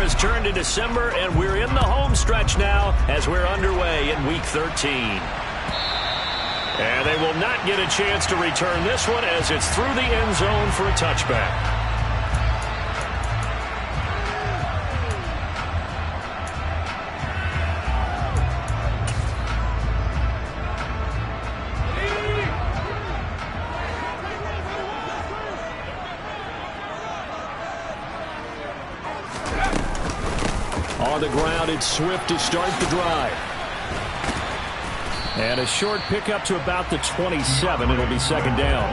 has turned to December, and we're in the home stretch now as we're underway in Week 13. And they will not get a chance to return this one as it's through the end zone for a touchback. On the ground, it's Swift to start the drive. And a short pickup to about the 27. It'll be second down.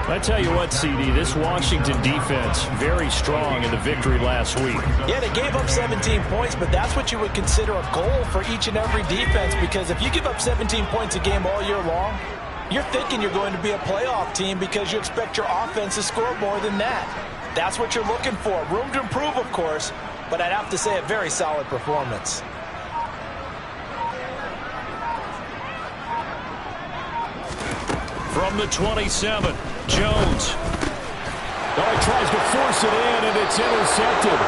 I tell you what, CD, this Washington defense, very strong in the victory last week. Yeah, they gave up 17 points, but that's what you would consider a goal for each and every defense, because if you give up 17 points a game all year long, you're thinking you're going to be a playoff team because you expect your offense to score more than that. That's what you're looking for. Room to improve, of course, but I'd have to say a very solid performance. From the 27, Jones. Oh, he tries to force it in, and it's intercepted.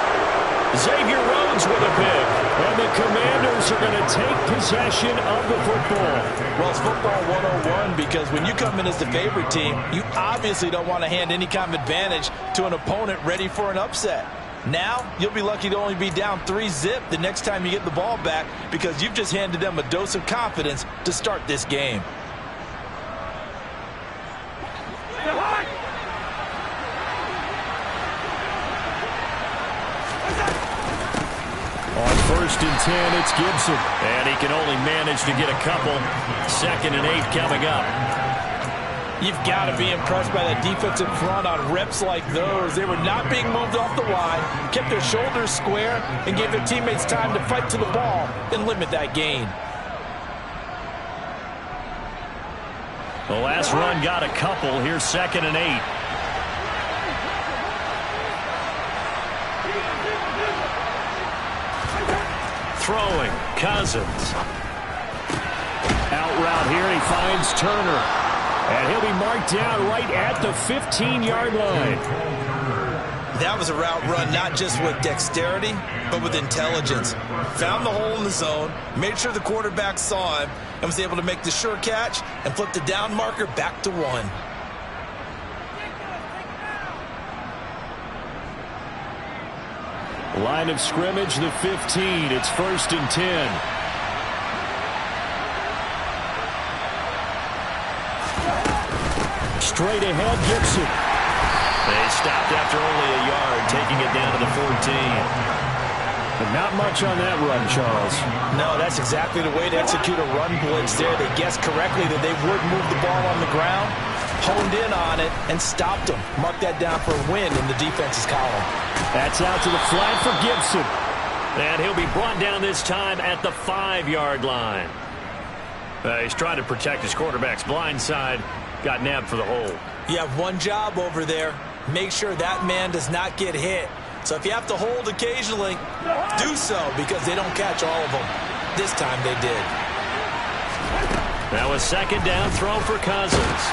Xavier Rhodes with a pick. And the Commanders are going to take possession of the football. Well, it's football 101 because when you come in as the favorite team, you obviously don't want to hand any kind of advantage to an opponent ready for an upset. Now, you'll be lucky to only be down 3-zip the next time you get the ball back because you've just handed them a dose of confidence to start this game. On 1st and 10, it's Gibson. And he can only manage to get a couple. 2nd and 8 coming up. You've got to be impressed by that defensive front on reps like those. They were not being moved off the line, kept their shoulders square, and gave their teammates time to fight to the ball and limit that gain. The last run got a couple. Here's 2nd and 8. Throwing, Cousins. Out route here, he finds Turner. And he'll be marked down right at the 15-yard line. That was a route run not just with dexterity, but with intelligence. Found the hole in the zone, made sure the quarterback saw him, and was able to make the sure catch and flip the down marker back to 1. Line of scrimmage, the 15. It's 1st and 10. Straight ahead, Gibson. They stopped after only a yard, taking it down to the 14. But not much on that run, Charles. No, that's exactly the way to execute a run blitz there. They guessed correctly that they would move the ball on the ground, honed in on it, and stopped them. Mark that down for a win in the defense's column. That's out to the flat for Gibson. And he'll be brought down this time at the 5-yard line. He's trying to protect his quarterback's blind side. Got nabbed for the hole. You have one job over there. Make sure that man does not get hit. So if you have to hold occasionally, do so because they don't catch all of them. This time they did. Now a 2nd down throw for Cousins.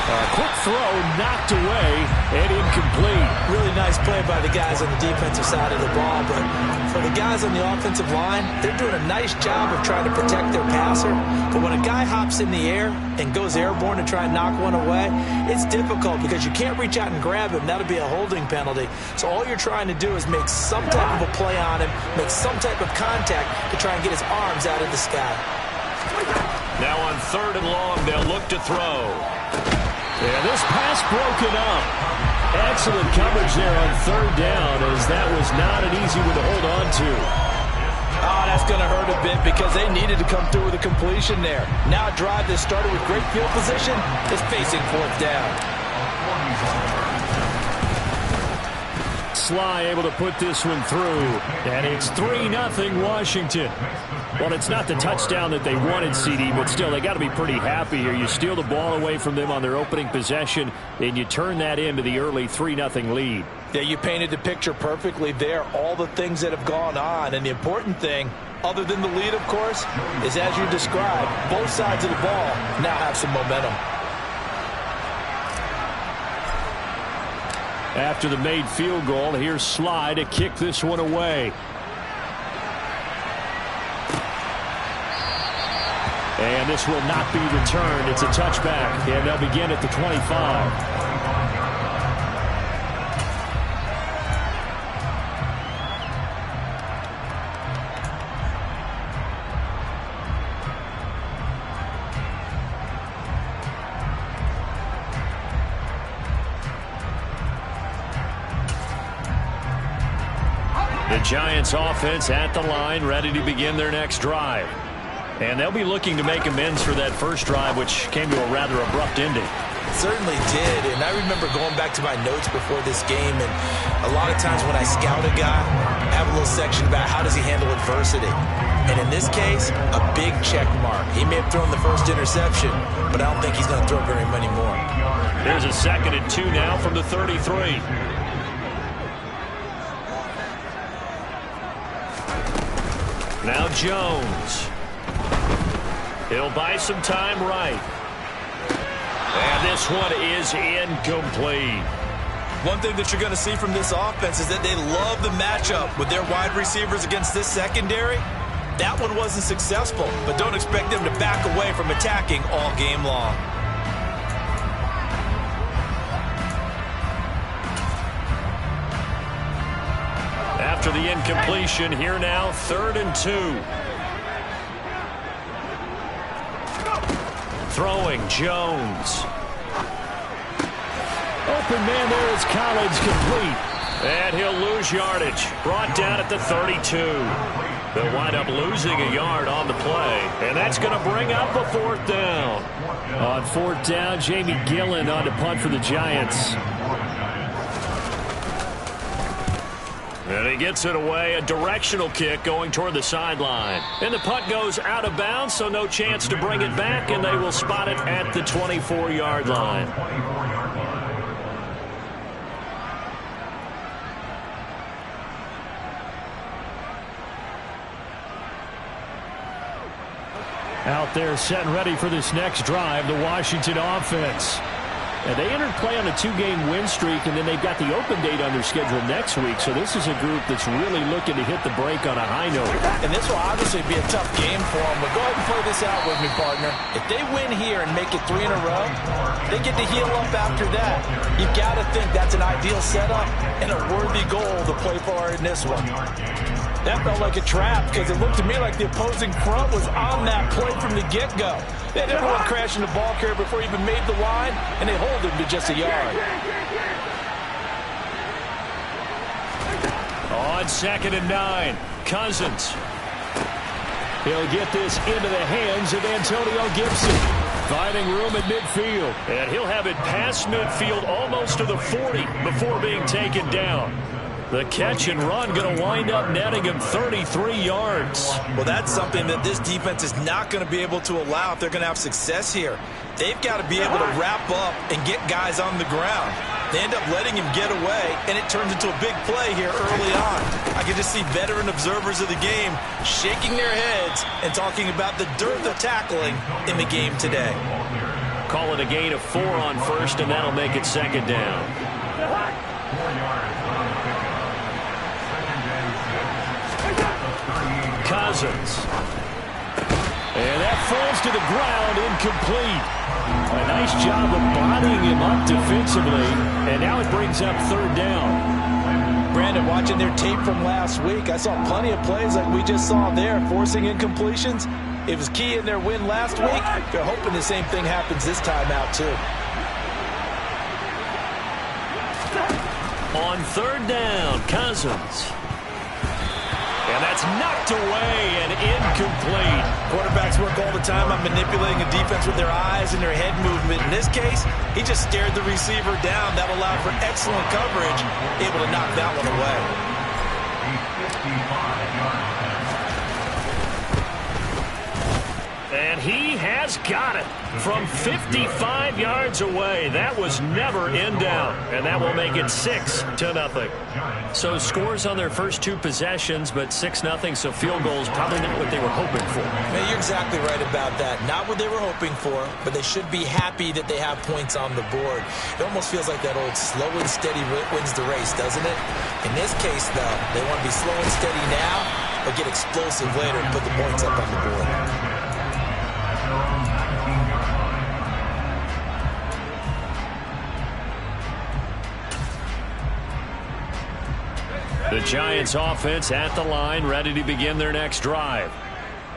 A quick throw knocked away and incomplete. Really nice play by the guys on the defensive side of the ball, but for the guys on the offensive line, they're doing a nice job of trying to protect their passer. But when a guy hops in the air and goes airborne to try and knock one away, it's difficult because you can't reach out and grab him. That'll be a holding penalty. So all you're trying to do is make some type of a play on him, make some type of contact to try and get his arms out of the sky. Now on 3rd and long, they'll look to throw. And this pass broken up. Excellent coverage there on 3rd down, as that was not an easy one to hold on to. Oh, that's going to hurt a bit because they needed to come through with a completion there. Now a drive that started with great field position is facing 4th down. Sly able to put this one through, and it's 3-0 Washington. Well, it's not the touchdown that they wanted, CD, but still, they got to be pretty happy here. You steal the ball away from them on their opening possession, and you turn that into the early 3-0 lead. Yeah, you painted the picture perfectly there, all the things that have gone on, and the important thing, other than the lead, of course, is as you described, both sides of the ball now have some momentum. After the made field goal, here's Sly to kick this one away. And this will not be returned. It's a touchback, and they'll begin at the 25. The Giants offense at the line, ready to begin their next drive. And they'll be looking to make amends for that first drive, which came to a rather abrupt ending. Certainly did, and I remember going back to my notes before this game, and a lot of times when I scout a guy, I have a little section about how does he handle adversity. And in this case, a big check mark. He may have thrown the first interception, but I don't think he's going to throw very many more. There's a 2nd and 2 now from the 33. Now Jones. He'll buy some time right. And this one is incomplete. One thing that you're going to see from this offense is that they love the matchup with their wide receivers against this secondary. That one wasn't successful, but don't expect them to back away from attacking all game long. After the incompletion, here now, 3rd and 2. Throwing, Jones. Open man there is Collins, complete. And he'll lose yardage. Brought down at the 32. They'll wind up losing a yard on the play. And that's going to bring up a 4th down. On 4th down, Jamie Gillen on to punt for the Giants. And he gets it away, a directional kick going toward the sideline. And the punt goes out of bounds, so no chance to bring it back, and they will spot it at the 24-yard line. Out there set and ready for this next drive, the Washington offense. And they entered play on a 2-game win streak, and then they've got the open date on their schedule next week. So this is a group that's really looking to hit the break on a high note. And this will obviously be a tough game for them. But go ahead and play this out with me, partner. If they win here and make it 3 in a row, they get to heal up after that. You've got to think that's an ideal setup and a worthy goal to play for in this one. That felt like a trap because it looked to me like the opposing front was on that play from the get-go. They had everyone crashing the ball carrier before he even made the line, and they hold him to just a yard. On 2nd and 9, Cousins. He'll get this into the hands of Antonio Gibson. Finding room at midfield. And he'll have it past midfield almost to the 40 before being taken down. The catch and run going to wind up netting him 33 yards. Well, that's something that this defense is not going to be able to allow if they're going to have success here. They've got to be able to wrap up and get guys on the ground. They end up letting him get away, and it turns into a big play here early on. I can just see veteran observers of the game shaking their heads and talking about the dearth of tackling in the game today. Call it a gain of 4 on 1st, and that'll make it 2nd down. Cousins. And that falls to the ground, incomplete. A nice job of bodying him up defensively, and now it brings up 3rd down. Brandon, watching their tape from last week, I saw plenty of plays like we just saw there, forcing incompletions. It was key in their win last week. They're hoping the same thing happens this time out, too. On 3rd down, Cousins. And that's knocked away and incomplete. Quarterbacks work all the time on manipulating a defense with their eyes and their head movement. In this case, he just stared the receiver down. That allowed for excellent coverage, able to knock that one away. And he has got it from 55 yards away. That was never in down. And that will make it 6-0. So scores on their first two possessions, but 6-0, so field goals probably not what they were hoping for. Man, you're exactly right about that. Not what they were hoping for, but they should be happy that they have points on the board. It almost feels like that old slow and steady wins the race, doesn't it? In this case, though, they want to be slow and steady now, but get explosive later and put the points up on the board. The Giants offense at the line, ready to begin their next drive.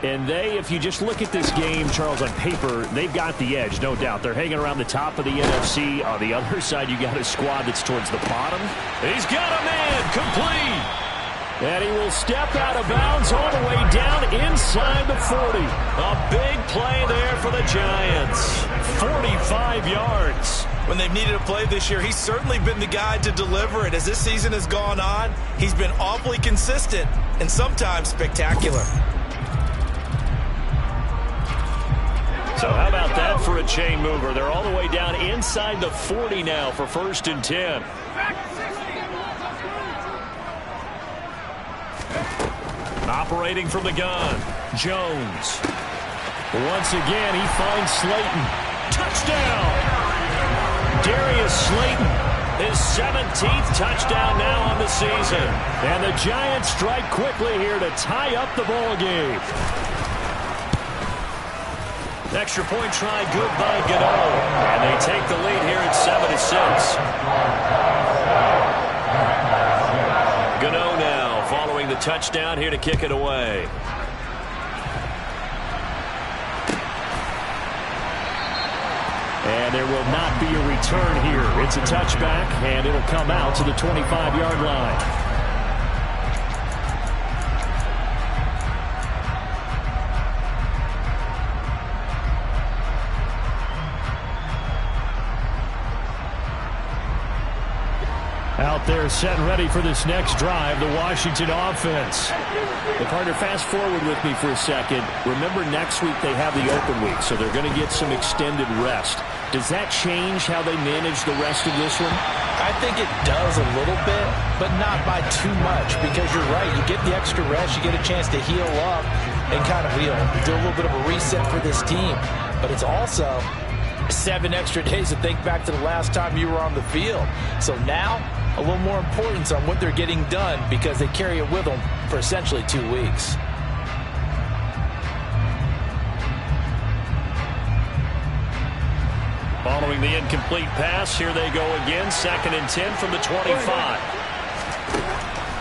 And if you just look at this game, Charles, on paper, they've got the edge, no doubt. They're hanging around the top of the NFC. On the other side, you got a squad that's towards the bottom. He's got a man, complete. And he will step out of bounds all the way down inside the 40. A big play there for the Giants. 45 yards. When they've needed a play this year, he's certainly been the guy to deliver it. As this season has gone on, he's been awfully consistent and sometimes spectacular. So how about that for a chain mover? They're all the way down inside the 40 now for 1st and 10. Operating from the gun, Jones. Once again, he finds Slayton. Touchdown! Darius Slayton, his 17th touchdown now on the season. And the Giants strike quickly here to tie up the ball game. Extra point try good by Gano. And they take the lead here at 7-6. Gano now following the touchdown here to kick it away. And there will not be a return here. It's a touchback, and it'll come out to the 25-yard line. Out there set and ready for this next drive, the Washington offense. The partner, fast forward with me for a second. Remember, next week they have the open week, so they're going to get some extended rest. Does that change how they manage the rest of this one? I think it does a little bit, but not by too much, because you're right. You get the extra rest, you get a chance to heal up and kind of do a little bit of a reset for this team. But it's also 7 extra days to think back to the last time you were on the field. So now, a little more importance on what they're getting done because they carry it with them for essentially 2 weeks. Following the incomplete pass, here they go again. 2nd and 10 from the 25.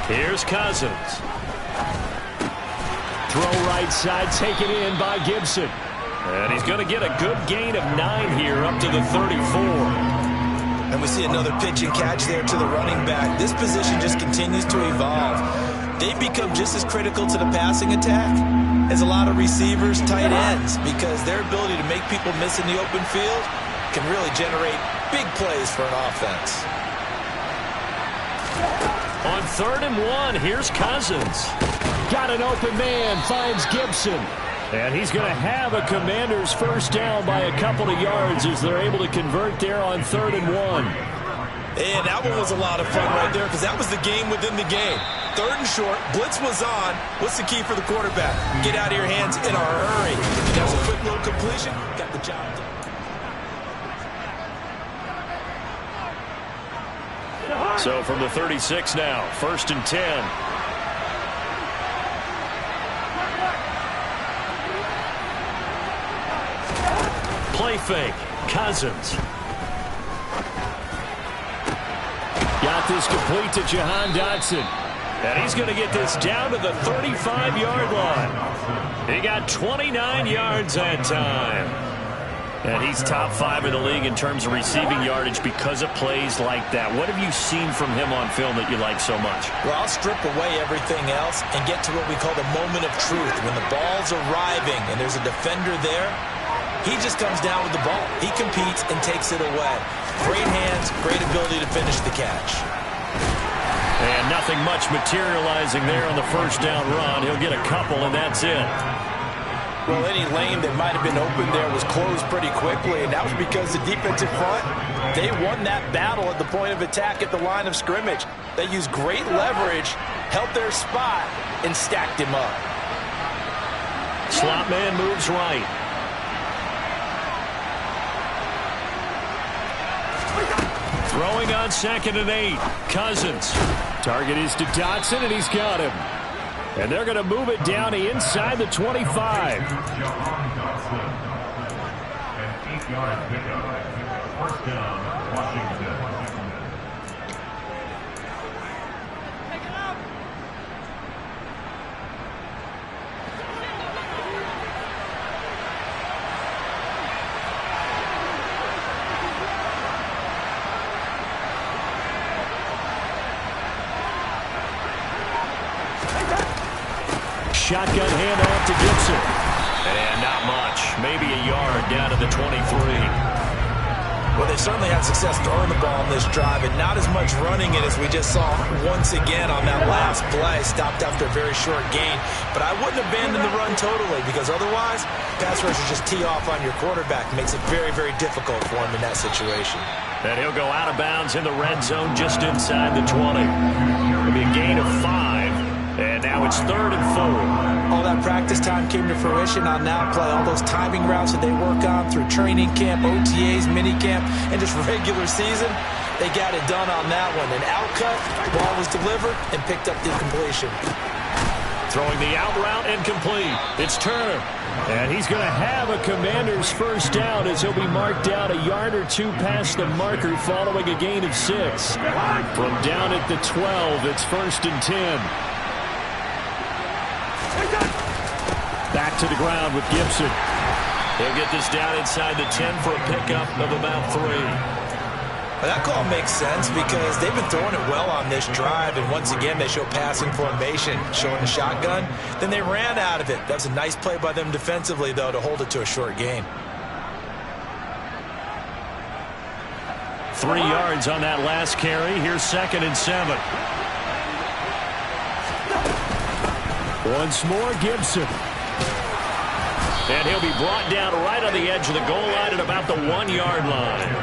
Here's Cousins. Throw right side, taken in by Gibson. And he's going to get a good gain of 9 here up to the 34. And we see another pitch and catch there to the running back. This position just continues to evolve. They've become just as critical to the passing attack as a lot of receivers, tight ends, because their ability to make people miss in the open field can really generate big plays for an offense. On 3rd and 1, here's Cousins. Got an open man, finds Gibson. And he's going to have a Commander's first down by a couple of yards as they're able to convert there on 3rd and 1. And that one was a lot of fun right there because that was the game within the game. 3rd and short, blitz was on. What's the key for the quarterback? Get out of your hands in a hurry. That was a quick little completion. Got the job done. So from the 36 now, 1st and 10. Play fake, Cousins. Got this complete to Jahan Dotson. And he's going to get this down to the 35-yard line. He got 29 yards that time. And he's top 5 in the league in terms of receiving yardage because of plays like that. What have you seen from him on film that you like so much? Well, I'll strip away everything else and get to what we call the moment of truth. When the ball's arriving and there's a defender there, he just comes down with the ball. He competes and takes it away. Great hands, great ability to finish the catch. And nothing much materializing there on the first down run. He'll get a couple, and that's it. Well, any lane that might have been open there was closed pretty quickly, and that was because the defensive front, they won that battle at the point of attack at the line of scrimmage. They used great leverage, held their spot, and stacked him up. Slot man moves right. Throwing on 2nd and 8. Cousins. Target is to Dotson, and he's got him. And they're going to move it down to inside the 25. First down, Washington. Shotgun handoff to Gibson. And not much. Maybe a yard down to the 23. Well, they certainly had success throwing the ball on this drive, and not as much running it as we just saw once again on that last play. Stopped after a very short gain. But I wouldn't abandon the run totally, because otherwise, pass rushers just tee off on your quarterback. Makes it very, very difficult for him in that situation. And he'll go out of bounds in the red zone just inside the 20. It'll be a gain of 5. And now it's 3rd and 4. All that practice time came to fruition on that play. All those timing routes that they work on through training camp, OTAs, minicamp, and just regular season, they got it done on that one. An out cut, ball was delivered, and picked up the completion. Throwing the out route incomplete. It's Turner. And he's going to have a Commander's first down as he'll be marked down a yard or 2 past the marker following a gain of 6. From down at the 12, it's 1st and 10. Back to the ground with Gibson. He'll get this down inside the 10 for a pickup of about 3. Well, that call makes sense because they've been throwing it well on this drive, and once again they show passing formation, showing the shotgun. Then they ran out of it. That's a nice play by them defensively, though, to hold it to a short gain. 3 yards on that last carry. Here's 2nd and 7. Once more, Gibson. And he'll be brought down right on the edge of the goal line at about the 1-yard line.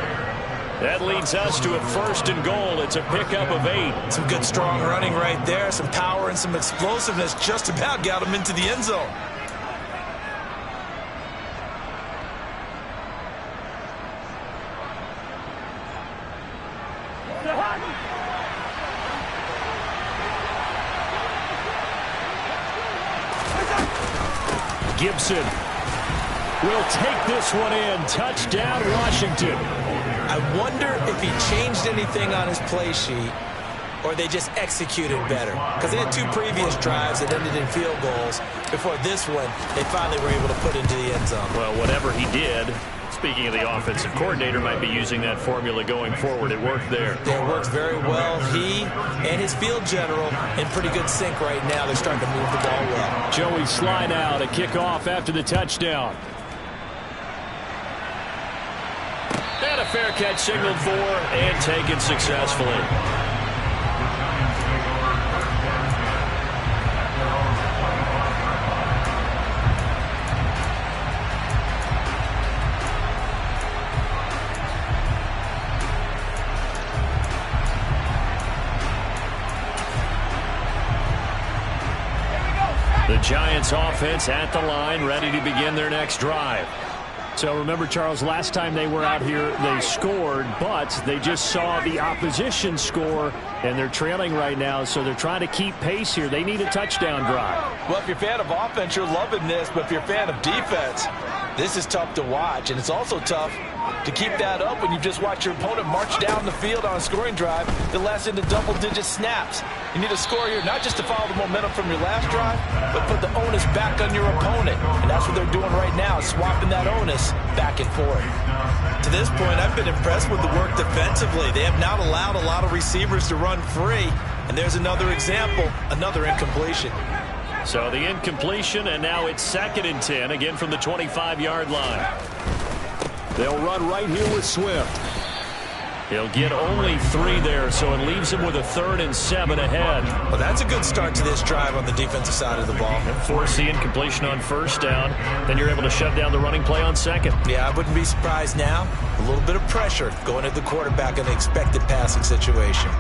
That leads us to a 1st and goal. It's a pickup of 8. Some good, strong running right there. Some power and some explosiveness just about got him into the end zone. Gibson will take this one in. Touchdown, Washington. I wonder if he changed anything on his play sheet or they just executed better. Because they had 2 previous drives that ended in field goals. Before this one, they finally were able to put into the end zone. Well, whatever he did, speaking of the offensive coordinator, might be using that formula going forward. It worked there. Yeah, it works very well. He and his field general in pretty good sync right now. They're starting to move the ball well. Joey slide out, a kickoff after the touchdown. And a fair catch signaled for and taken successfully. The Giants offense at the line, ready to begin their next drive. So remember, Charles, last time they were out here, they scored, but they just saw the opposition score, and they're trailing right now, so they're trying to keep pace here. They need a touchdown drive. Well, if you're a fan of offense, you're loving this, but if you're a fan of defense, this is tough to watch, and it's also tough to keep that up when you just watch your opponent march down the field on a scoring drive that lasts into double-digit snaps. You need a score here, not just to follow the momentum from your last drive, but put the onus back on your opponent. And that's what they're doing right now, swapping that onus back and forth. To this point, I've been impressed with the work defensively. They have not allowed a lot of receivers to run free. And there's another example, another incompletion. So the incompletion, and now it's 2nd and 10, again from the 25-yard line. They'll run right here with Swift. He'll get only 3 there, so it leaves him with a 3rd and 7 ahead. Well, that's a good start to this drive on the defensive side of the ball. Force the incompletion on 1st down. Then you're able to shut down the running play on 2nd. Yeah, I wouldn't be surprised now. A little bit of pressure going at the quarterback in the expected passing situation.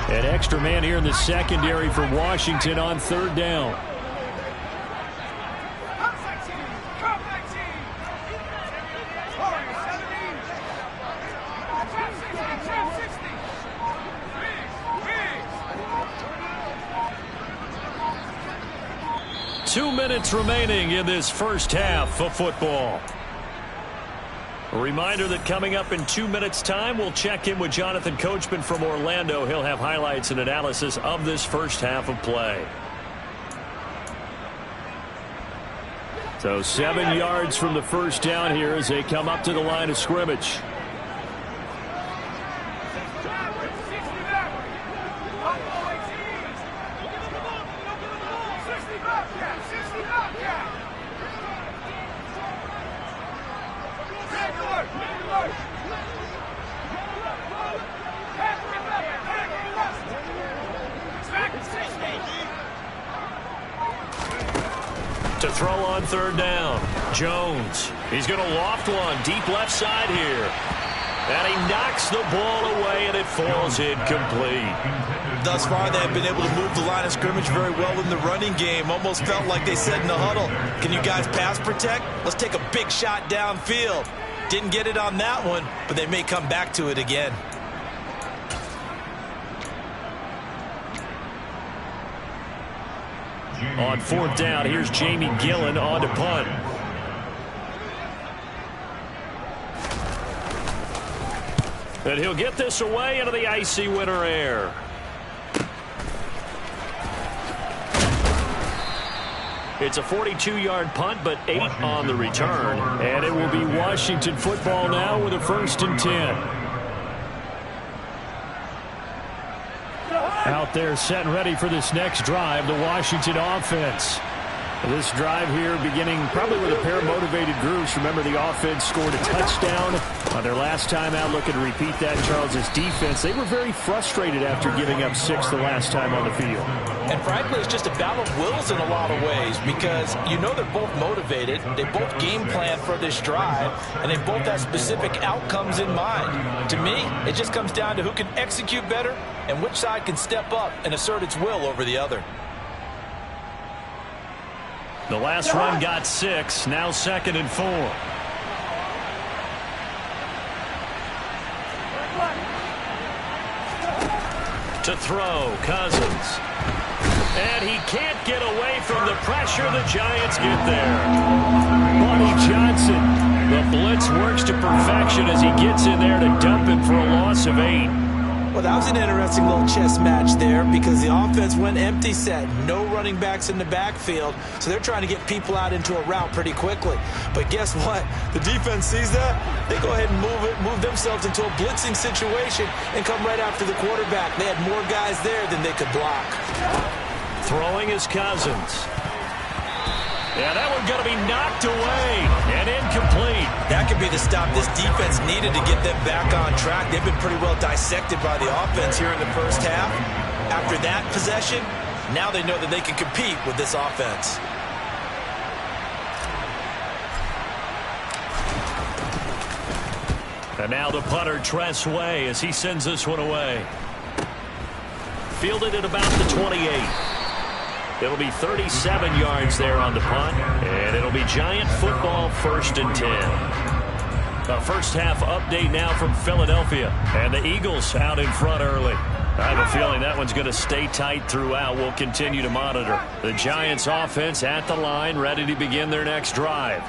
An extra man here in the secondary for Washington on 3rd down. Two minutes remaining in this first half of football. A reminder that coming up in 2 minutes' time, we'll check in with Jonathan Coachman from Orlando. He'll have highlights and analysis of this first half of play. So 7 yards from the first down here as they come up to the line of scrimmage. To throw on 3rd down, Jones. He's going to loft one deep left side here. And he knocks the ball away, and it falls incomplete. Thus far, they've been able to move the line of scrimmage very well in the running game. Almost felt like they said in the huddle, can you guys pass protect? Let's take a big shot downfield. Didn't get it on that one, but they may come back to it again. On 4th down, here's Jamie Gillen on to punt. And he'll get this away into the icy winter air. It's a 42-yard punt, but 8 on the return. And it will be Washington football now with a 1st and 10. Out there set and ready for this next drive, the Washington offense. This drive here beginning probably with a pair of motivated groups. Remember, the offense scored a touchdown on their last time out. Looking to repeat that, Charles' defense. They were very frustrated after giving up 6 the last time on the field. And frankly, it's just a battle of wills in a lot of ways because you know they're both motivated. They both game plan for this drive, and they both have specific outcomes in mind. To me, it just comes down to who can execute better and which side can step up and assert its will over the other. The last run got 6, now 2nd and 4. To throw, Cousins. And he can't get away from the pressure. The Giants get there. Buddy Johnson. The blitz works to perfection as he gets in there to dump him for a loss of 8. Well, that was an interesting little chess match there because the offense went empty set. No running backs in the backfield, so they're trying to get people out into a route pretty quickly. But guess what? The defense sees that. They go ahead and move themselves into a blitzing situation and come right after the quarterback. They had more guys there than they could block. Throwing is Cousins. Yeah, that one's going to be knocked away and incomplete. That could be the stop this defense needed to get them back on track. They've been pretty well dissected by the offense here in the first half. After that possession, now they know that they can compete with this offense. And now the punter, Tress Way, as he sends this one away. Fielded at about the 28. It'll be 37 yards there on the punt, and it'll be Giant football 1st and 10. A first half update now from Philadelphia, and the Eagles out in front early. I have a feeling that one's going to stay tight throughout. We'll continue to monitor. The Giants offense at the line, ready to begin their next drive.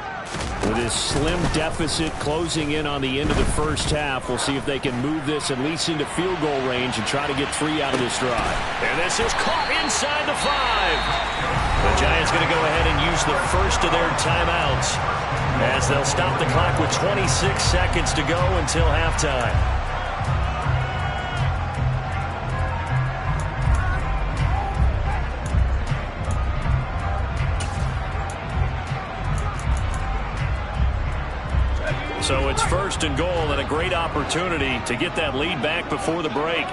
With his slim deficit closing in on the end of the first half, we'll see if they can move this at least into field goal range and try to get 3 out of this drive. And this is caught inside the 5. The Giants going to go ahead and use the first of their timeouts as they'll stop the clock with 26 seconds to go until halftime. it's 1st and goal and a great opportunity to get that lead back before the break.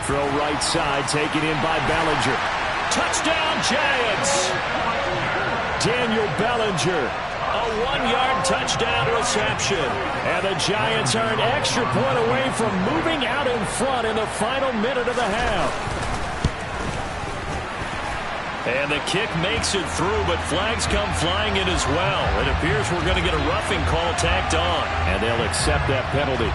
Throw right side, taken in by Bellinger. Touchdown, Giants! Daniel Bellinger, a 1-yard touchdown reception. And the Giants are an extra point away from moving out in front in the final minute of the half. And the kick makes it through, but flags come flying in as well. It appears we're going to get a roughing call tacked on. And they'll accept that penalty.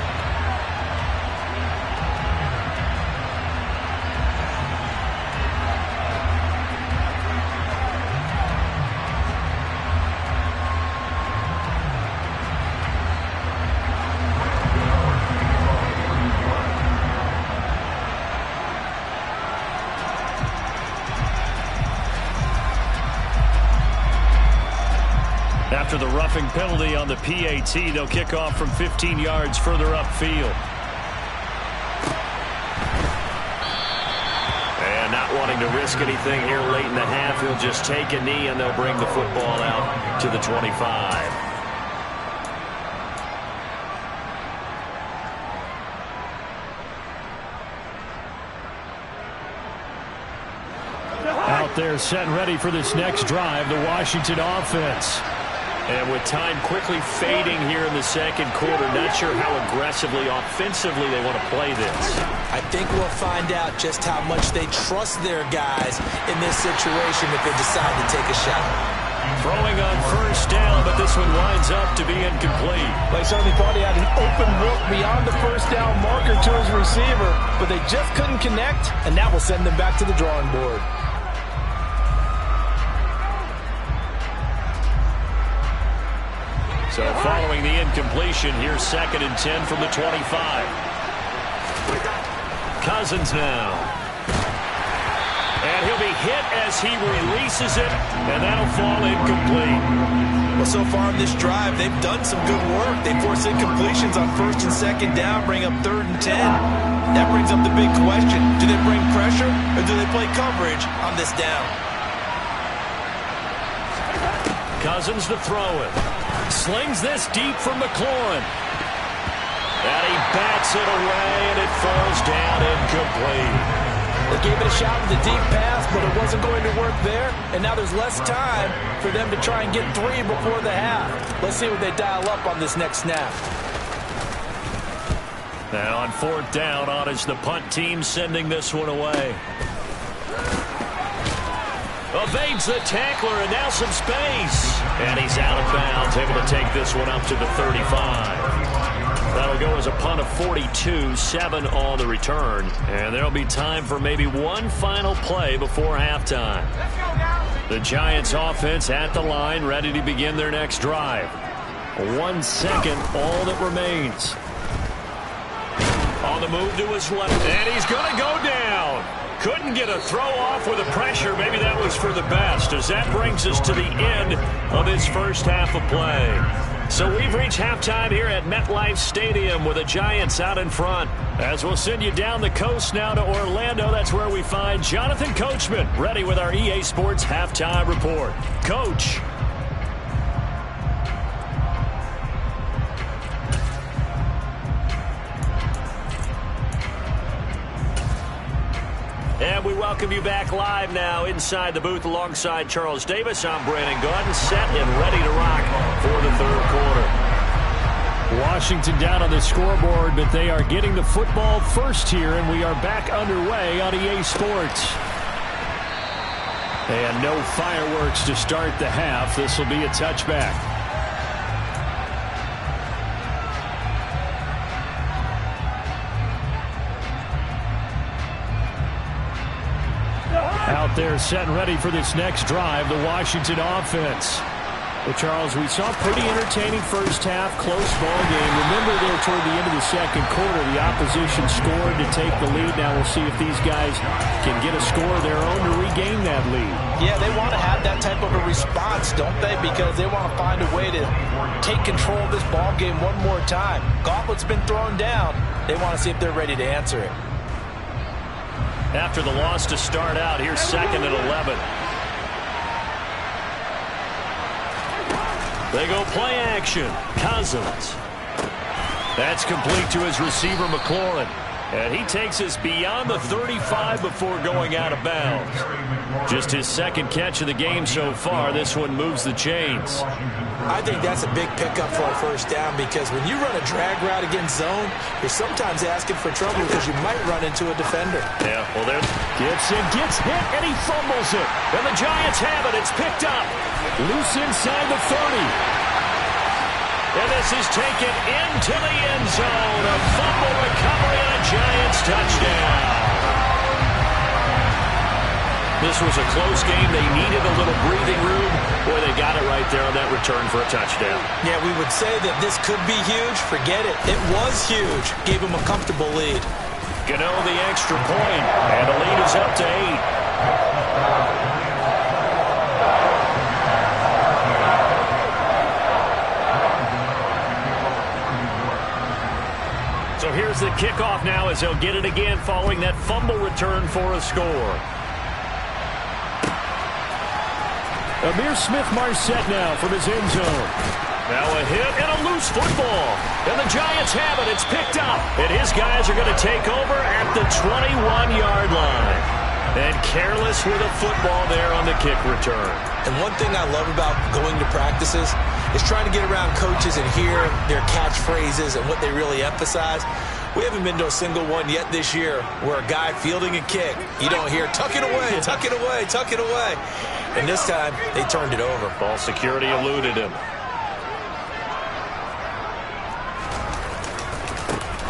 After the roughing penalty on the PAT, they'll kick off from 15 yards further upfield. And not wanting to risk anything here late in the half, he'll just take a knee and they'll bring the football out to the 25. Out there set and ready for this next drive, the Washington offense. And with time quickly fading here in the second quarter, not sure how aggressively, offensively they want to play this. I think we'll find out just how much they trust their guys in this situation if they decide to take a shot. Throwing on 1st down, but this one winds up to be incomplete. They certainly thought he had an open look beyond the 1st down marker to his receiver, but they just couldn't connect, and that will send them back to the drawing board. So following the incompletion, here's 2nd and 10 from the 25. Cousins now. And he'll be hit as he releases it, and that'll fall incomplete. Well, so far in this drive, they've done some good work. They force incompletions on 1st and 2nd down, bring up 3rd and 10. That brings up the big question. Do they bring pressure, or do they play coverage on this down? Cousins to throw it. Slings this deep from McLaurin. And he bats it away, and it falls down incomplete. They gave it a shot with the deep pass, but it wasn't going to work there. And now there's less time for them to try and get 3 before the half. Let's see what they dial up on this next snap. Now on 4th down, on is the punt team sending this one away. Evades the tackler, and now some space. And he's out of bounds, able to take this one up to the 35. That'll go as a punt of 42, 7 on the return. And there'll be time for maybe one final play before halftime. The Giants offense at the line, ready to begin their next drive. 1 second, all that remains. On the move to his left, and he's going to go down. Couldn't get a throw off with the pressure. Maybe that was for the best, as that brings us to the end of this first half of play. So we've reached halftime here at MetLife Stadium with the Giants out in front. As we'll send you down the coast now to Orlando, that's where we find Jonathan Coachman, ready with our EA Sports Halftime Report. Coach. And we welcome you back live now inside the booth alongside Charles Davis. I'm Brandon Gordon, set and ready to rock for the 3rd quarter. Washington down on the scoreboard, but they are getting the football first here, and we are back underway on EA Sports. And no fireworks to start the half. This will be a touchback. Out there set and ready for this next drive, the Washington offense. Well, Charles, we saw a pretty entertaining first half, close ball game. Remember there toward the end of the second quarter, the opposition scored to take the lead. Now we'll see if these guys can get a score of their own to regain that lead. Yeah, they want to have that type of a response, don't they? Because they want to find a way to take control of this ball game one more time. Gauntlet's been thrown down. They want to see if they're ready to answer it. After the loss to start out, here's 2nd and 11. They go play action. Cousins. That's complete to his receiver, McLaurin. And he takes us beyond the 35 before going out of bounds. Just his second catch of the game so far. This one moves the chains. I think that's a big pickup for a first down because when you run a drag route against zone, you're sometimes asking for trouble because you might run into a defender. Yeah, well, there. Gibson gets hit, and he fumbles it. And the Giants have it. It's picked up. Loose inside the 30. And this is taken into the end zone. A fumble recovery and a Giants touchdown. This was a close game. They needed a little breathing room. Boy, they got it right there on that return for a touchdown. Yeah, we would say that this could be huge. Forget it. It was huge. Gave him a comfortable lead. Gano the extra point, and the lead is up to 8. So here's the kickoff now as they'll get it again following that fumble return for a score. Amir Smith-Marset now from his end zone. Now a hit and a loose football. And the Giants have it. It's picked up. And his guys are going to take over at the 21-yard line. And careless with a football there on the kick return. And one thing I love about going to practices is trying to get around coaches and hear their catchphrases and what they really emphasize. We haven't been to a single one yet this year where a guy fielding a kick, you don't hear, tuck it away, tuck it away, tuck it away. And this time, they turned it over. Ball security eluded him.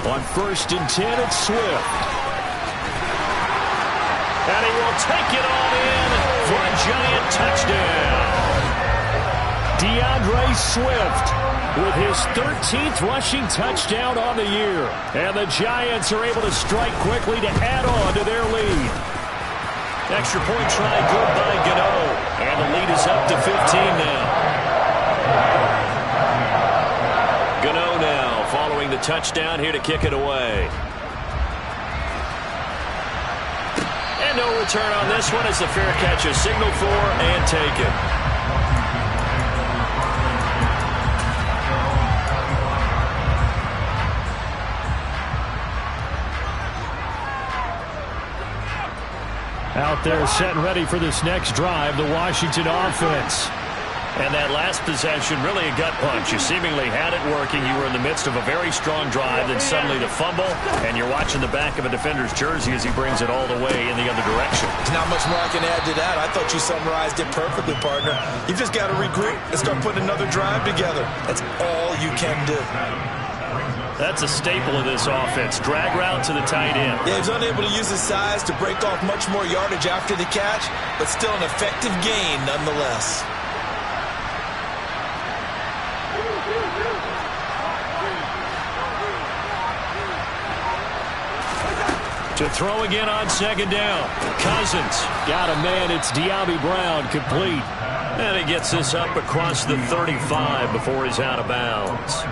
On 1st and 10, it's Swift. And he will take it on in for a Giant touchdown. DeAndre Swift with his 13th rushing touchdown on the year. And the Giants are able to strike quickly to add on to their lead. Extra point try good by Gano. And the lead is up to 15 now. Gano now following the touchdown here to kick it away. And no return on this one as the fair catch is signaled for and taken. Out there set and ready for this next drive, the Washington offense. And that last possession, really a gut punch. You seemingly had it working. You were in the midst of a very strong drive, then suddenly the fumble, and you're watching the back of a defender's jersey as he brings it all the way in the other direction. There's not much more I can add to that. I thought you summarized it perfectly, partner. You've just got to regroup and start putting another drive together. That's all you can do. That's a staple of this offense. Drag route to the tight end. Yeah, he's unable to use his size to break off much more yardage after the catch, but still an effective gain nonetheless. To throw again on 2nd down. Cousins. Got a man. It's De'Ami Brown complete. And he gets this up across the 35 before he's out of bounds.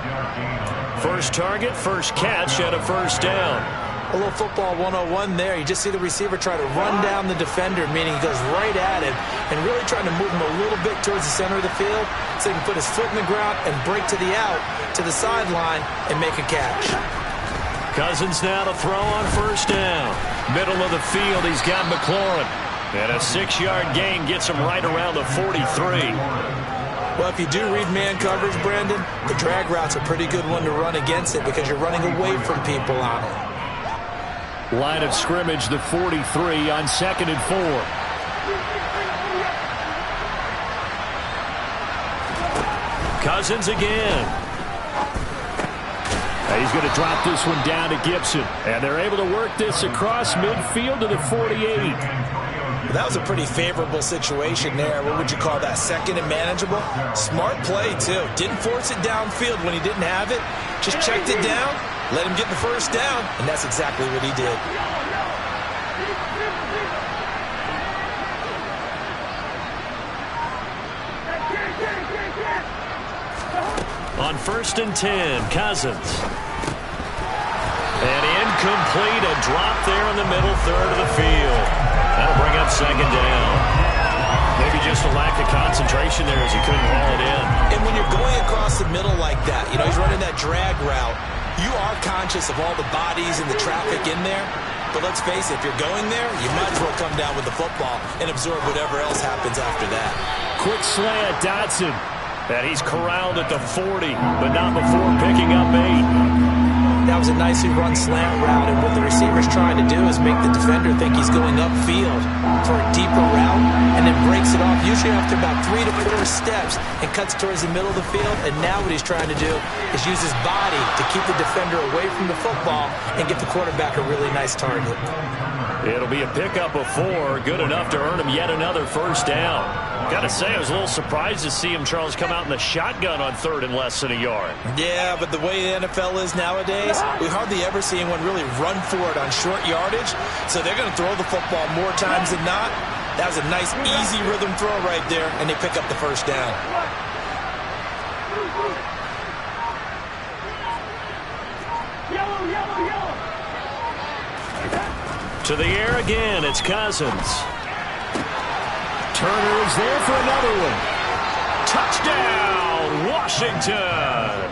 First target, first catch at a 1st down. A little football 101 there. You just see the receiver try to run down the defender, meaning he goes right at him and really trying to move him a little bit towards the center of the field so he can put his foot in the ground and break to the out, to the sideline, and make a catch. Cousins now to throw on 1st down. Middle of the field, he's got McLaurin. And a 6-yard gain gets him right around the 43. Well, if you do read man coverage, Brandon, the drag route's a pretty good one to run against it because you're running away from people on it. Line of scrimmage, the 43 on 2nd and 4. Cousins again. He's going to drop this one down to Gibson. And they're able to work this across midfield to the 48. That was a pretty favorable situation there. What would you call that? 2nd and manageable? Smart play, too. Didn't force it downfield when he didn't have it. Just checked it down, let him get the 1st down, and that's exactly what he did. On 1st and 10, Cousins. And incomplete, a drop there in the middle third of the field. That'll bring up 2nd down. Maybe just a lack of concentration there as he couldn't haul it in. And when you're going across the middle like that, you know, he's running that drag route, you are conscious of all the bodies and the traffic in there. But let's face it, if you're going there, you might as well come down with the football and absorb whatever else happens after that. Quick slant, Dotson. And he's corralled at the 40, but not before picking up 8. That was a nicely run slant route, and what the receiver's trying to do is make the defender think he's going upfield for a deeper route and then breaks it off, usually after about 3 to 4 steps, and cuts towards the middle of the field. And now what he's trying to do is use his body to keep the defender away from the football and get the quarterback a really nice target. It'll be a pickup of 4, good enough to earn him yet another first down. Got to say, I was a little surprised to see him, Charles, come out in the shotgun on 3rd and less than a yard. Yeah, but the way the NFL is nowadays, we hardly ever see anyone really run for it on short yardage. So they're going to throw the football more times than not. That was a nice, easy rhythm throw right there, and they pick up the first down. To the air again, it's Cousins. Turner is there for another one. Touchdown, Washington!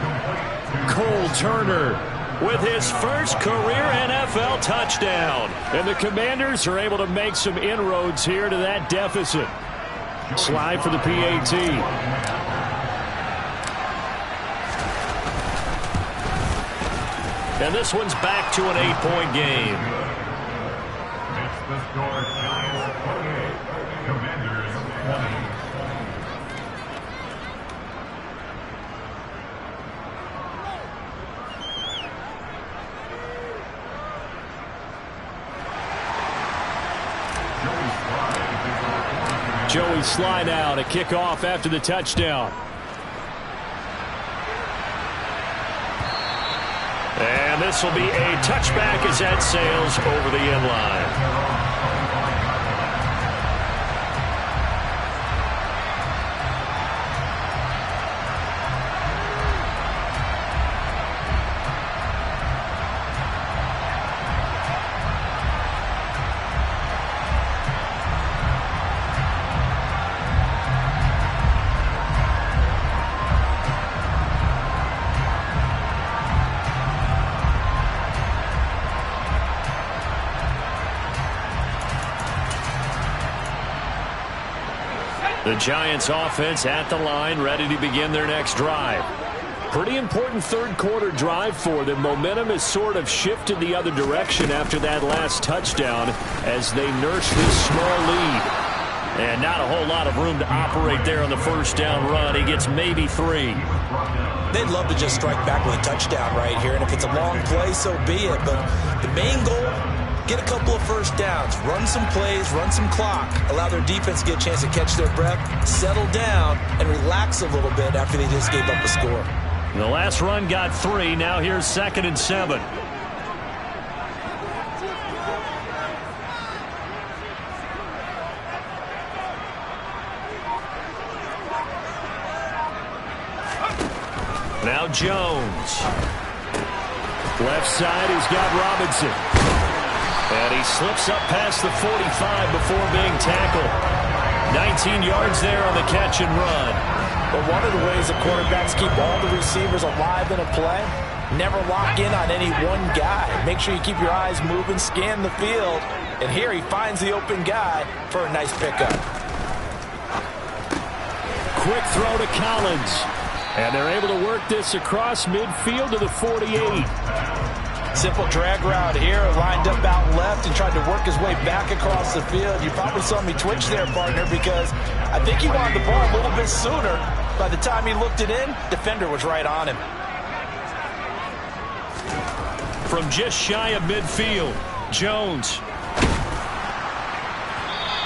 Cole Turner with his first career NFL touchdown. And the Commanders are able to make some inroads here to that deficit. Slide for the PAT. And this one's back to an 8-point game. It's the score, Giants 28, Commanders 20. Joey slide out, a kickoff after the touchdown. And this will be a touchback as that sails over the end line. The Giants offense at the line, ready to begin their next drive. Pretty important third quarter drive for them. Momentum has sort of shifted the other direction after that last touchdown as they nurse this small lead. And not a whole lot of room to operate there on the first down run. He gets maybe 3. They'd love to just strike back with a touchdown right here, and if it's a long play, so be it. But the main goal, get a couple of first downs, run some plays, run some clock, allow their defense to get a chance to catch their breath, settle down, and relax a little bit after they just gave up a score. The last run got 3. Now here's 2nd and 7. Now Jones. Left side, he's got Robinson. And he slips up past the 45 before being tackled. 19 yards there on the catch and run. But one of the ways the quarterbacks keep all the receivers alive in a play, never lock in on any one guy. Make sure you keep your eyes moving, scan the field. And here he finds the open guy for a nice pickup. Quick throw to Collins. And they're able to work this across midfield to the 48. Simple drag route here, lined up out left and tried to work his way back across the field. You probably saw me twitch there, partner, because I think he wanted the ball a little bit sooner. By the time he looked it in, defender was right on him. From just shy of midfield, Jones.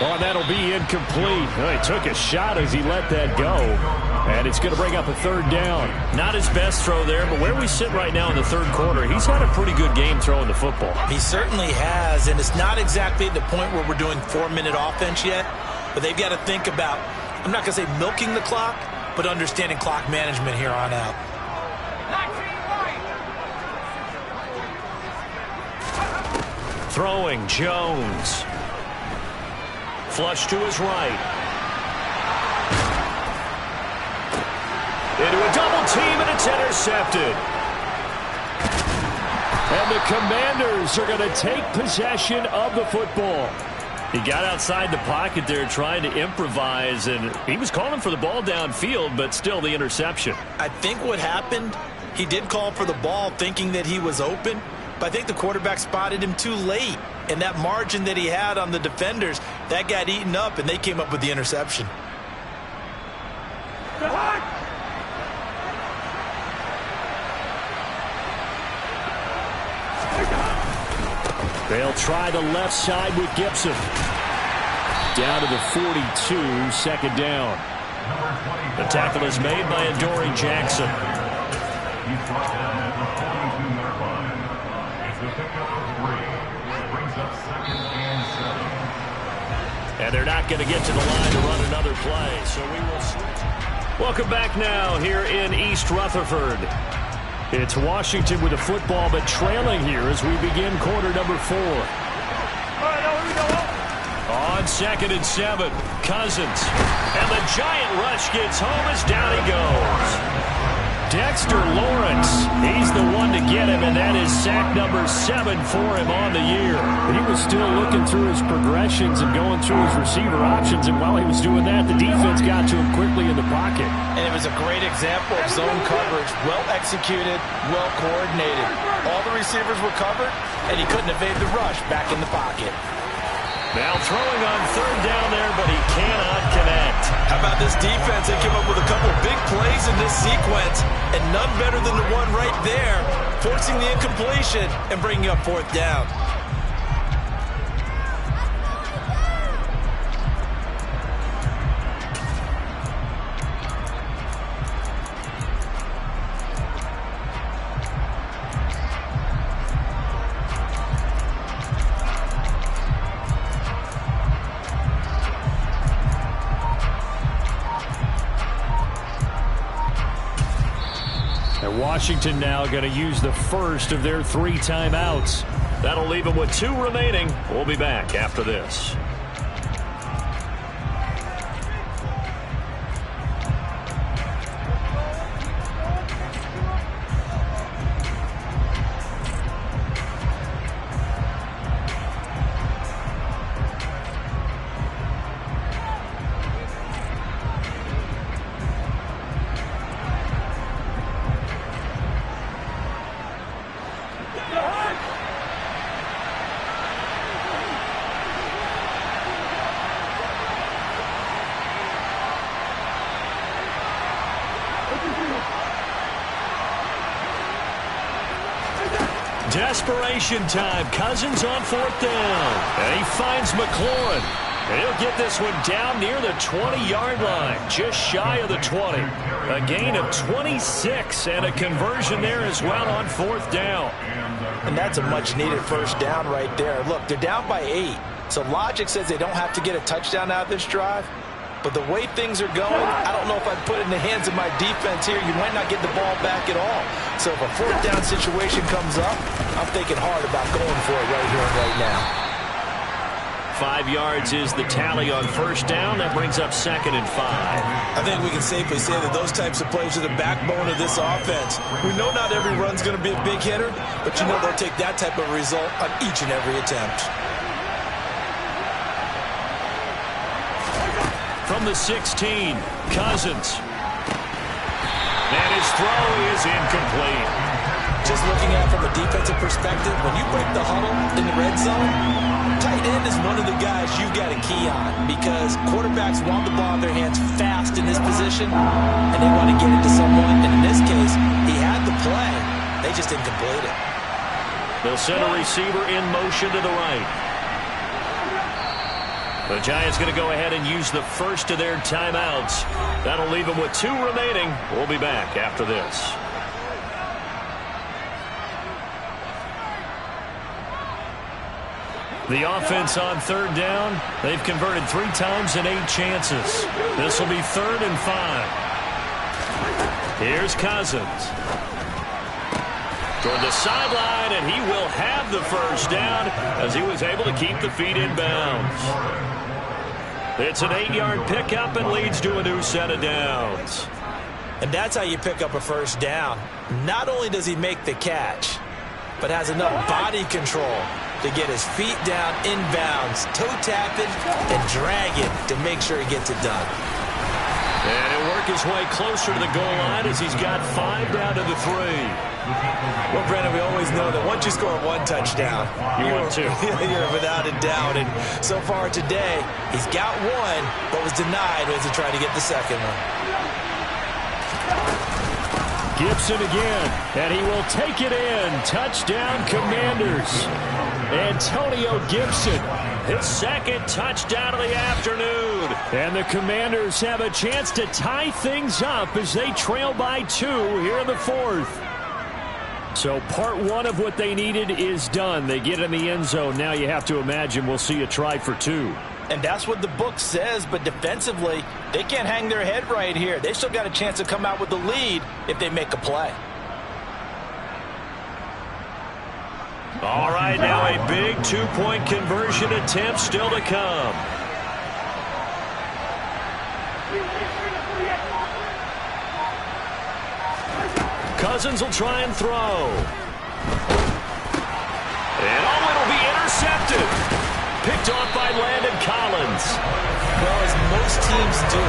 Oh, that'll be incomplete. Oh, he took a shot as he let that go. And it's going to bring up a 3rd down. Not his best throw there, but where we sit right now in the 3rd quarter, he's had a pretty good game throwing the football. He certainly has, and it's not exactly the point where we're doing 4-minute offense yet, but they've got to think about, I'm not going to say milking the clock, but understanding clock management here on out. Throwing, Jones. Flush to his right. Into a double team, and it's intercepted. And the Commanders are going to take possession of the football. He got outside the pocket there trying to improvise, and he was calling for the ball downfield, but still the interception. I think what happened, he did call for the ball thinking that he was open, but I think the quarterback spotted him too late. And that margin that he had on the defenders, that got eaten up, and they came up with the interception. They'll try the left side with Gibson. Down to the 42, second down. The tackle is made by Adoree Jackson. He's brought down at the 42-yard line. It's a pickup of 3. It brings up 2nd and 7. And they're not going to get to the line to run another play, so we will switch. Welcome back now here in East Rutherford. It's Washington with the football, but trailing here as we begin quarter number 4. On 2nd and 7, Cousins. And the giant rush gets home as down he goes. Dexter Lawrence, he's the one to get him, and that is sack number 7 for him on the year. He was still looking through his progressions and going through his receiver options, and while he was doing that, the defense got to him quickly in the pocket. And it was a great example of zone coverage, well executed, well coordinated. All the receivers were covered, and he couldn't evade the rush back in the pocket. Now throwing on 3rd down there, but he cannot connect. How about this defense? They came up with a couple of big plays in this sequence, and none better than the one right there, forcing the incompletion and bringing up 4th down. Washington now going to use the first of their 3 timeouts. That'll leave them with 2 remaining. We'll be back after this. Desperation time. Cousins on 4th down. And he finds McLaurin. And he'll get this one down near the 20-yard line, just shy of the 20. A gain of 26 and a conversion there as well on 4th down. And that's a much-needed first down right there. Look, they're down by 8. So logic says they don't have to get a touchdown out of this drive. But the way things are going, I don't know if I'd put it in the hands of my defense here. You might not get the ball back at all. So if a 4th down situation comes up, I'm thinking hard about going for it right here and right now. 5 yards is the tally on 1st down. That brings up 2nd and 5. I think we can safely say that those types of plays are the backbone of this offense. We know not every run's going to be a big hitter, but you know they'll take that type of result on each and every attempt. From the 16, Cousins. And his throw is incomplete. Just looking at it from a defensive perspective, when you break the huddle in the red zone, tight end is one of the guys you got to key on because quarterbacks want the ball in their hands fast in this position, and they want to get it to someone. And in this case, he had the play. They just didn't complete it. They'll send a receiver in motion to the right. The Giants going to go ahead and use the first of their timeouts. That'll leave them with 2 remaining. We'll be back after this. The offense on 3rd down. They've converted 3 times in 8 chances. This will be 3rd and 5. Here's Cousins. Toward the sideline, and he will have the first down as he was able to keep the feet in bounds. It's an 8-yard pickup and leads to a new set of downs. And that's how you pick up a first down. Not only does he make the catch, but has enough body control to get his feet down inbounds, toe tap it, and drag it to make sure he gets it done. And he'll work his way closer to the goal line as he's got 5 down to the 3. Well, Brandon, we always know that once you score one touchdown, you're without a doubt. And so far today, he's got one, but was denied as he tried to get the second one. Gibson again, and he will take it in. Touchdown, Commanders. Antonio Gibson, his second touchdown of the afternoon. And the Commanders have a chance to tie things up as they trail by 2 here in the 4th. So part 1 of what they needed is done. They get in the end zone. Now you have to imagine we'll see a try for 2. And that's what the book says, but defensively, they can't hang their head right here. They still got a chance to come out with the lead if they make a play. All right, now a big 2-point conversion attempt still to come. Cousins will try and throw. And it'll be intercepted. Picked off by Landon Collins. Well, as most teams do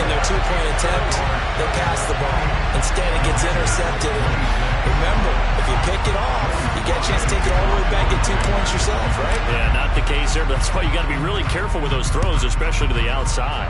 in their 2-point attempt, they pass the ball. Instead, it gets intercepted. And remember, if you pick it off, you get a chance to take it all the way back, get 2 points yourself, right? Yeah, not the case there, but that's why you got to be really careful with those throws, especially to the outside.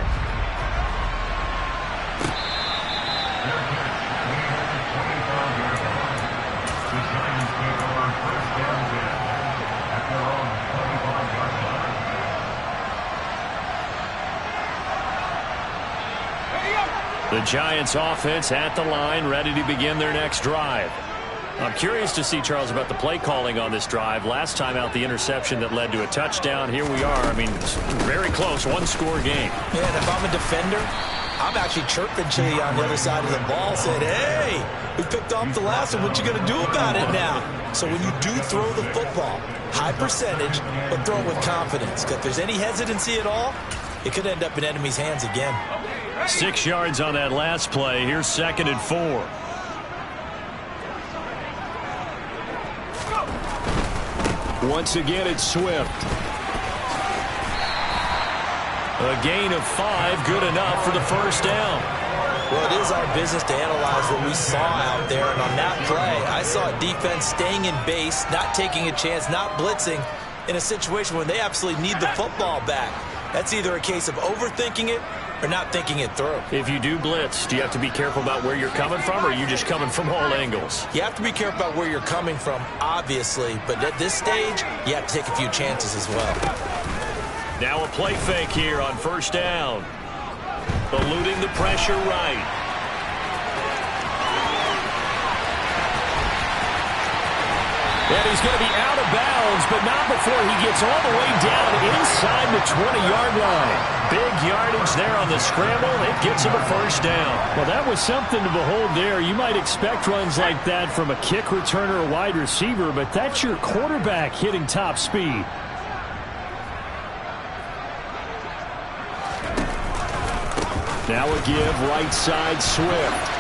The Giants offense at the line, ready to begin their next drive. I'm curious to see, Charles, about the play calling on this drive. Last time out, the interception that led to a touchdown. Here we are. I mean, very close, 1-score game. Yeah, and if I'm a defender, I'm actually chirping Chili on the other side of the ball, saying, hey, we picked off the last one. What you going to do about it now? So when you do throw the football, high percentage, but throw it with confidence. Because if there's any hesitancy at all, it could end up in enemy's hands again. 6 yards on that last play. Here's 2nd and 4. Once again, it's Swift. A gain of 5, good enough for the first down. Well, it is our business to analyze what we saw out there. And on that play, I saw a defense staying in base, not taking a chance, not blitzing in a situation where they absolutely need the football back. That's either a case of overthinking it or not thinking it through. If you do blitz, do you have to be careful about where you're coming from, or are you just coming from all angles? You have to be careful about where you're coming from, obviously. But at this stage, you have to take a few chances as well. Now a play fake here on first down. Eluding the pressure right. And he's going to be out of bounds, but not before he gets all the way down inside the 20-yard line. Big yardage there on the scramble. It gets him a first down. Well, that was something to behold there. You might expect runs like that from a kick returner or wide receiver, but that's your quarterback hitting top speed. Now a give, right side, Swift.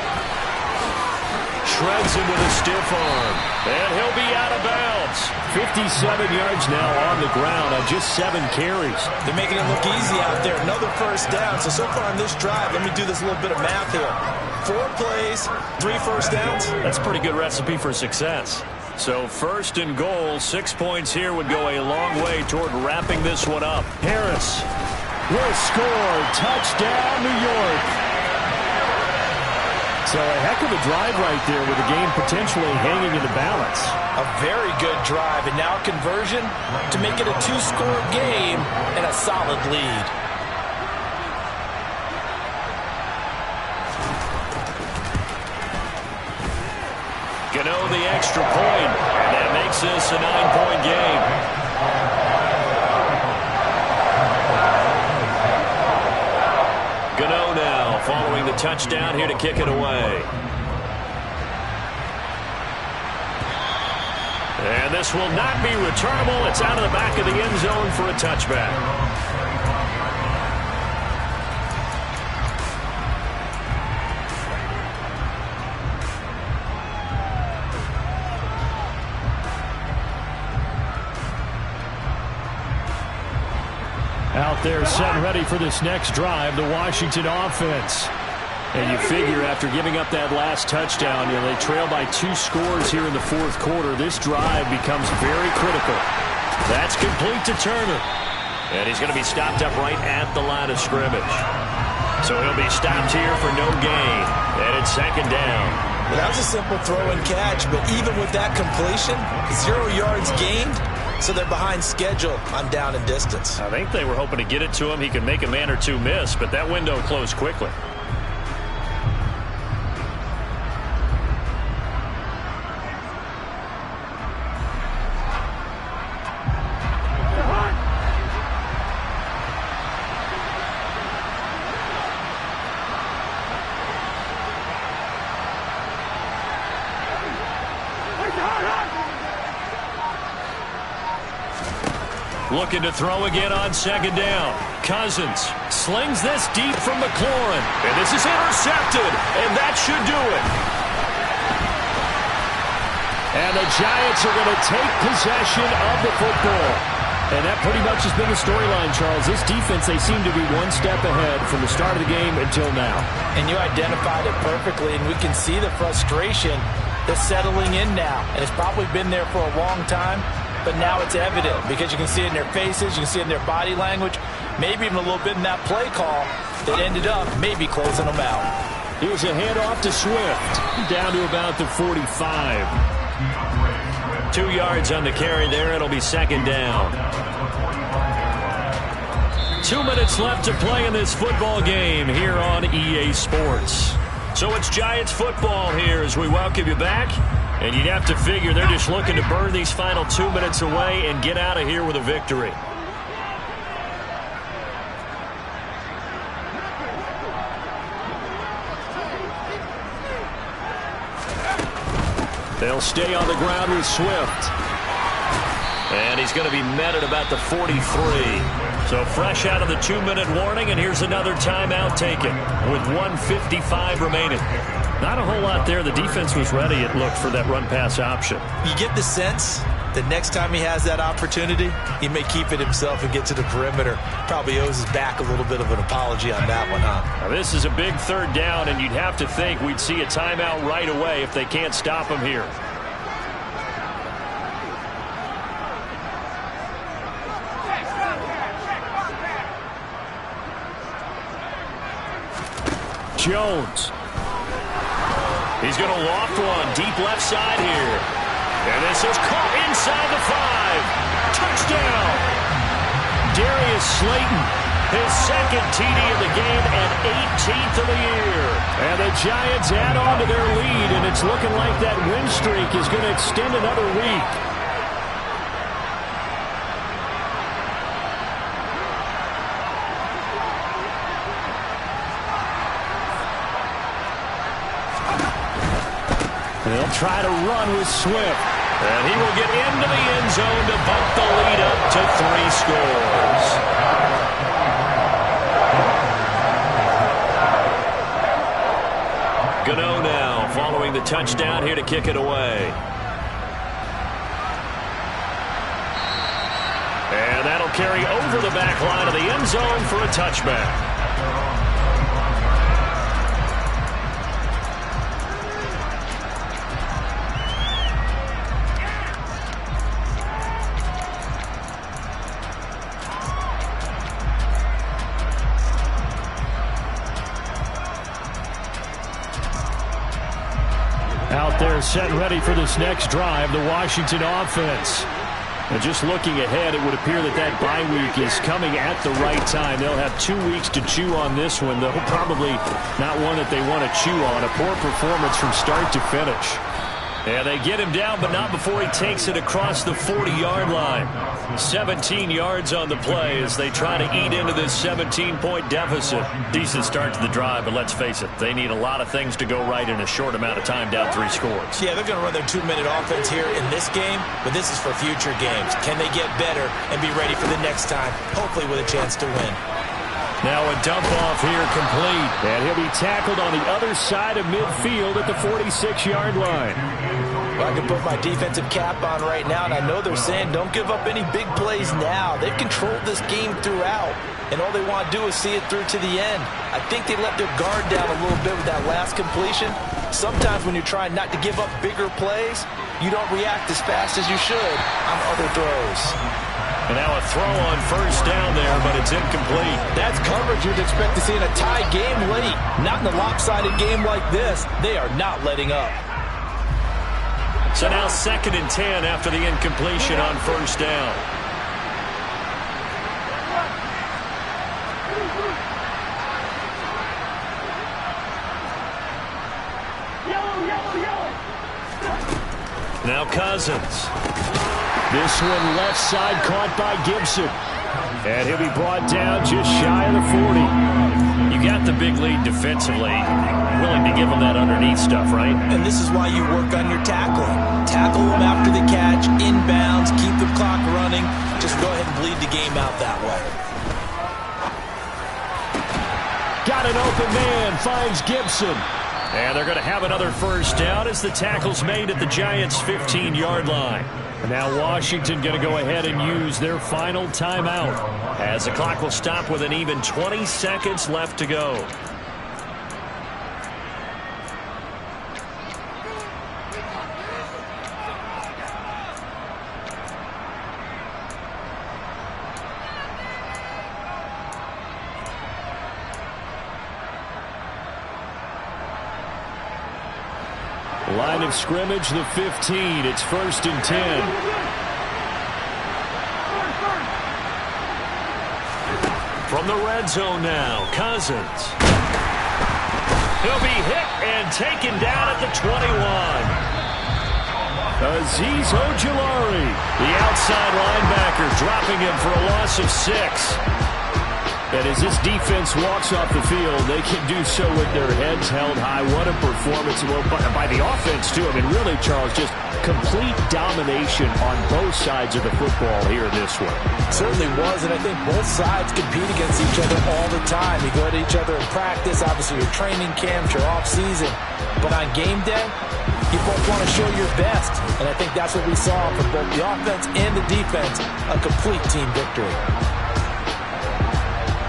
Shreds him with a stiff arm. And he'll be out of bounds. 57 yards now on the ground on just 7 carries. They're making it look easy out there. Another first down. So far on this drive, let me do this little bit of math here. 4 plays, 3 first downs. That's a pretty good recipe for success. So 1st and goal, 6 points here would go a long way toward wrapping this one up. Harris will score. Touchdown, New York. So a heck of a drive right there with the game potentially hanging in the balance. A very good drive, and now conversion to make it a 2-score game and a solid lead. Gano the extra point, and that makes this a 9-point game. Gano now following the touchdown here to kick it away. And this will not be returnable. It's out of the back of the end zone for a touchback. Out there set ready for this next drive, the Washington offense. And you figure after giving up that last touchdown, they trail by 2 scores here in the fourth quarter. This drive becomes very critical. That's complete to Turner. And he's going to be stopped up right at the line of scrimmage. So he'll be stopped here for no gain. And it's second down. Well, that was a simple throw and catch, but even with that completion, 0 yards gained, so they're behind schedule on down and distance. I think they were hoping to get it to him. He could make a man or two miss, but that window closed quickly. Looking to throw again on second down. Cousins slings this deep from McLaurin. And this is intercepted. And that should do it. And the Giants are going to take possession of the football. And that pretty much has been the storyline, Charles. This defense, they seem to be one step ahead from the start of the game until now. And you identified it perfectly, and we can see the frustration that's settling in now. And it's probably been there for a long time. But now it's evident because you can see it in their faces, you can see it in their body language, maybe even a little bit in that play call that ended up maybe closing them out. Here's a handoff to Swift, down to about the 45. 2 yards on the carry there. It'll be second down. 2 minutes left to play in this football game here on EA Sports. So it's Giants football here as we welcome you back. And you'd have to figure they're just looking to burn these final 2 minutes away and get out of here with a victory. They'll stay on the ground with Swift. And he's going to be met at about the 43. So fresh out of the 2-minute warning, and here's another timeout taken with 1:55 remaining. Not a whole lot there. The defense was ready, it looked, for that run-pass option. You get the sense that next time he has that opportunity, he may keep it himself and get to the perimeter. Probably owes his back a little bit of an apology on that one, huh? Now, this is a big third down, and you'd have to think we'd see a timeout right away if they can't stop him here. Jones. He's going to loft one deep left side here. And this is caught inside the 5. Touchdown. Darius Slayton, his second TD of the game and 18th of the year. And the Giants add on to their lead, and it's looking like that win streak is going to extend another week. They'll try to run with Swift. And he will get into the end zone to bump the lead up to 3 scores. Gano now following the touchdown here to kick it away. And that'll carry over the back line of the end zone for a touchback. Out there set ready for this next drive, the Washington offense. And just looking ahead, it would appear that that bye week is coming at the right time. They'll have 2 weeks to chew on this one, though probably not one that they want to chew on. A poor performance from start to finish. Yeah, they get him down, but not before he takes it across the 40-yard line. 17 yards on the play as they try to eat into this 17-point deficit. Decent start to the drive, but let's face it, they need a lot of things to go right in a short amount of time, down 3 scores. Yeah, they're going to run their 2-minute offense here in this game, but this is for future games. Can they get better and be ready for the next time, hopefully with a chance to win? Now a dump off here complete. And he'll be tackled on the other side of midfield at the 46-yard line. Well, I can put my defensive cap on right now, and I know they're saying don't give up any big plays now. They've controlled this game throughout, and all they want to do is see it through to the end. I think they let their guard down a little bit with that last completion. Sometimes when you're trying not to give up bigger plays, you don't react as fast as you should on other throws. And now a throw on first down there, but it's incomplete. That's coverage you'd expect to see in a tie game late. Not in a lopsided game like this. They are not letting up. So now 2nd and 10 after the incompletion on first down. Now Cousins. This one left side caught by Gibson. And he'll be brought down just shy of the 40. You got the big lead defensively. Willing to give them that underneath stuff, right? And this is why you work on your tackling. Tackle them after the catch, inbounds, keep the clock running. Just go ahead and bleed the game out that way. Got an open man, finds Gibson. And they're going to have another first down as the tackle's made at the Giants' 15-yard line. And now Washington going to go ahead and use their final timeout as the clock will stop with an even 20 seconds left to go. Line of scrimmage, the 15. It's 1st and 10. From the red zone now, Cousins. He'll be hit and taken down at the 21. Azeez Ojulari, the outside linebacker, dropping him for a loss of 6. And as this defense walks off the field, they can do so with their heads held high. What a performance by the offense, too. I mean, really, Charles, just complete domination on both sides of the football here in this one. Certainly was, and I think both sides compete against each other all the time. You go at each other in practice, obviously your training camps, your off-season. But on game day, you both want to show your best. And I think that's what we saw from both the offense and the defense, a complete team victory.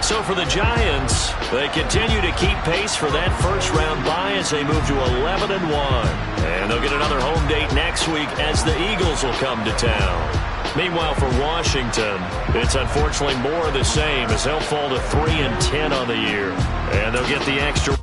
So for the Giants, they continue to keep pace for that first-round bye as they move to 11-1. And they'll get another home date next week as the Eagles will come to town. Meanwhile, for Washington, it's unfortunately more of the same as they'll fall to 3-10 on the year. And they'll get the extra.